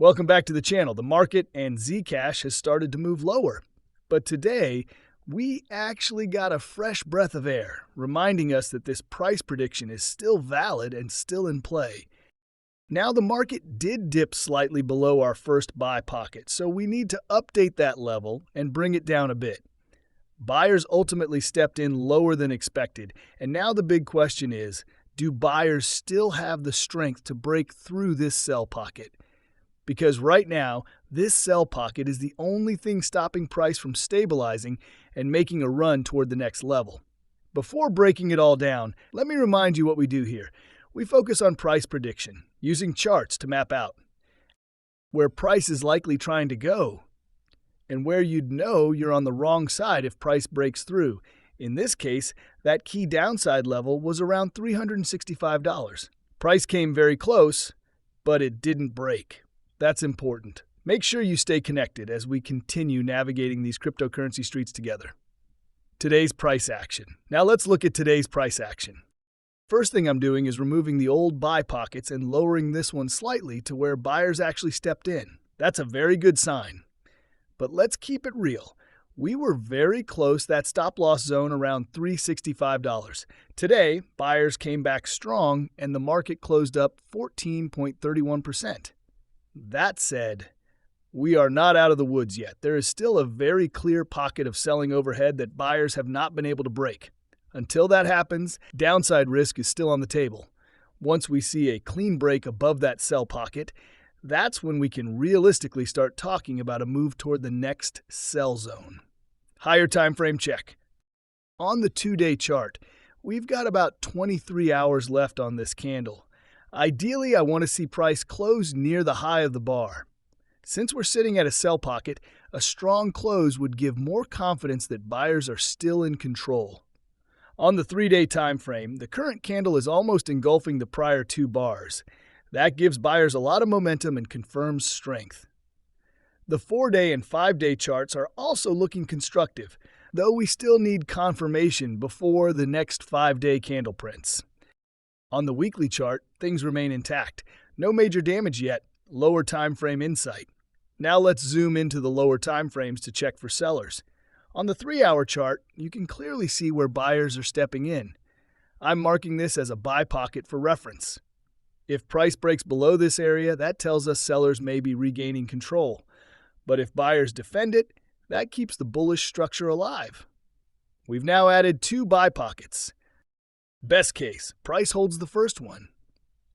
Welcome back to the channel. The market and Zcash has started to move lower. But today, we actually got a fresh breath of air, reminding us that this price prediction is still valid and still in play. Now the market did dip slightly below our first buy pocket, so we need to update that level and bring it down a bit. Buyers ultimately stepped in lower than expected, and now the big question is, do buyers still have the strength to break through this sell pocket? Because right now, this sell pocket is the only thing stopping price from stabilizing and making a run toward the next level. Before breaking it all down, let me remind you what we do here. We focus on price prediction, using charts to map out where price is likely trying to go, and where you'd know you're on the wrong side if price breaks through. In this case, that key downside level was around $365. Price came very close, but it didn't break. That's important. Make sure you stay connected as we continue navigating these cryptocurrency streets together. Today's price action. Now let's look at today's price action. First thing I'm doing is removing the old buy pockets and lowering this one slightly to where buyers actually stepped in. That's a very good sign. But let's keep it real. We were very close that stop-loss zone around $365. Today, buyers came back strong and the market closed up 14.31%. That said, we are not out of the woods yet. There is still a very clear pocket of selling overhead that buyers have not been able to break. Until that happens, downside risk is still on the table. Once we see a clean break above that sell pocket, that's when we can realistically start talking about a move toward the next sell zone. Higher time frame check. On the 2-day chart, we've got about 23 hours left on this candle. Ideally, I want to see price close near the high of the bar. Since we're sitting at a sell pocket, a strong close would give more confidence that buyers are still in control. On the 3-day time frame, the current candle is almost engulfing the prior 2 bars. That gives buyers a lot of momentum and confirms strength. The 4-day and 5-day charts are also looking constructive, though we still need confirmation before the next 5-day candle prints. On the weekly chart, things remain intact. No major damage yet. Lower time frame insight. Now let's zoom into the lower time frames to check for sellers. On the 3-hour chart, you can clearly see where buyers are stepping in. I'm marking this as a buy pocket for reference. If price breaks below this area, that tells us sellers may be regaining control. But if buyers defend it, that keeps the bullish structure alive. We've now added 2 buy pockets. Best case, price holds the first one.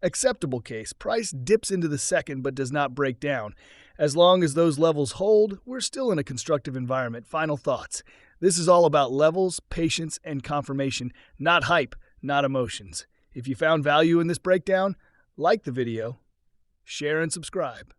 Acceptable case, price dips into the second but does not break down. As long as those levels hold, we're still in a constructive environment. Final thoughts. This is all about levels, patience, and confirmation, not hype, not emotions. If you found value in this breakdown, like the video, share and subscribe.